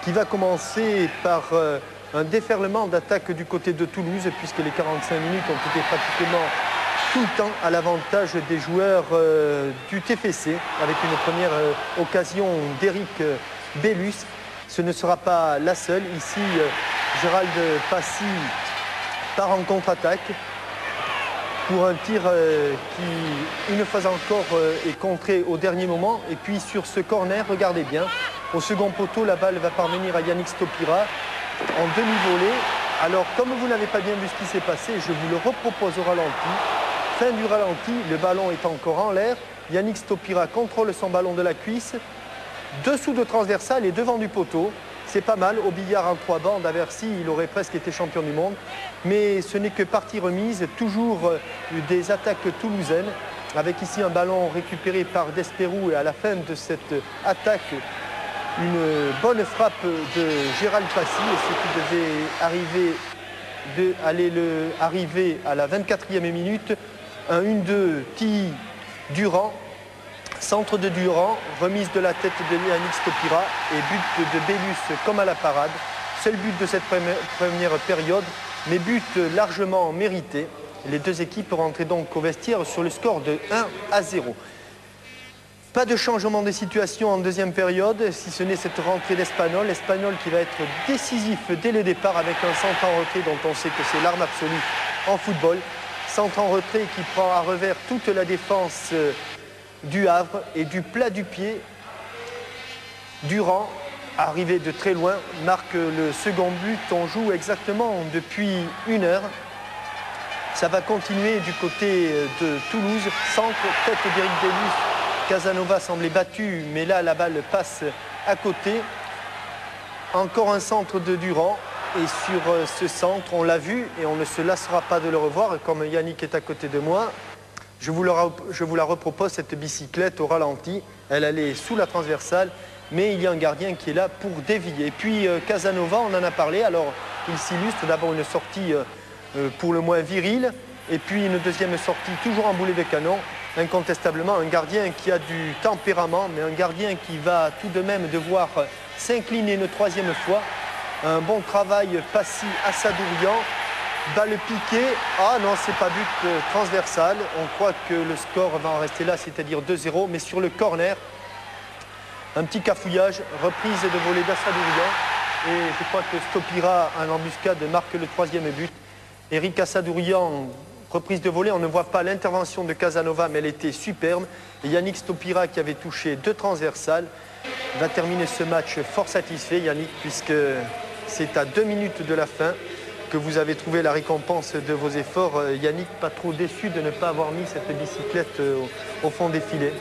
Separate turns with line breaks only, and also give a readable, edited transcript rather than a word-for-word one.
qui va commencer par un déferlement d'attaque du côté de Toulouse, puisque les 45 minutes ont été pratiquement tout le temps à l'avantage des joueurs du TFC, avec une première occasion d'Éric Bellus. Ce ne sera pas la seule. Ici, Gérald Passy part en contre-attaque pour un tir qui, une fois encore, est contré au dernier moment. Et puis sur ce corner, regardez bien, au second poteau, la balle va parvenir à Yannick Stopira en demi-volée. Alors, comme vous n'avez pas bien vu ce qui s'est passé, je vous le repropose au ralenti. Fin du ralenti, le ballon est encore en l'air. Yannick Stopira contrôle son ballon de la cuisse, dessous de transversal et devant du poteau. C'est pas mal. Au billard en 3 bandes à Bercy, il aurait presque été champion du monde. Mais ce n'est que partie remise, toujours des attaques toulousaines, avec ici un ballon récupéré par Desperou et à la fin de cette attaque, une bonne frappe de Gérald Passy, et ce qui devait arriver à la 24e minute. Un 1-2 Tilly Durand, centre de Durand, remise de la tête de Yannick Stopira et but de Bellus comme à la parade. Seul but de cette première période, mais but largement mérité. Les deux équipes rentraient donc au vestiaire sur le score de 1-0. Pas de changement de situation en deuxième période, si ce n'est cette rentrée d'Espagnol. Espagnol qui va être décisif dès le départ avec un centre en retrait dont on sait que c'est l'arme absolue en football. Centre en retrait qui prend à revers toute la défense du Havre et du plat du pied. Durand, arrivé de très loin, marque le second but. On joue exactement depuis 1 heure. Ça va continuer du côté de Toulouse. Centre, tête d'Éric Bellus. Casanova semblait battu, mais là, la balle passe à côté. Encore un centre de Durand. Et sur ce centre, on l'a vu et on ne se lassera pas de le revoir. Comme Yannick est à côté de moi, je vous la repropose, cette bicyclette au ralenti. Elle allait sous la transversale, mais il y a un gardien qui est là pour dévier. Et puis Casanova, on en a parlé. Alors, il s'illustre d'abord une sortie pour le moins virile. Et puis une deuxième sortie, toujours en boulet de canon. Incontestablement, un gardien qui a du tempérament, mais un gardien qui va tout de même devoir s'incliner une 3e fois. Un bon travail Passy à Sadourian. Balle piquée. Ah non, c'est pas but transversal. On croit que le score va en rester là, c'est-à-dire 2-0. Mais sur le corner, un petit cafouillage, reprise de volée d'Assadourian. Et je crois que Stopira, en embuscade, marque le 3e but. Eric Assadourian, reprise de volée. On ne voit pas l'intervention de Casanova, mais elle était superbe. Et Yannick Stopira, qui avait touché 2 transversales, va terminer ce match fort satisfait, Yannick, puisque c'est à 2 minutes de la fin que vous avez trouvé la récompense de vos efforts. Yannick, pas trop déçu de ne pas avoir mis cette bicyclette au fond des filets?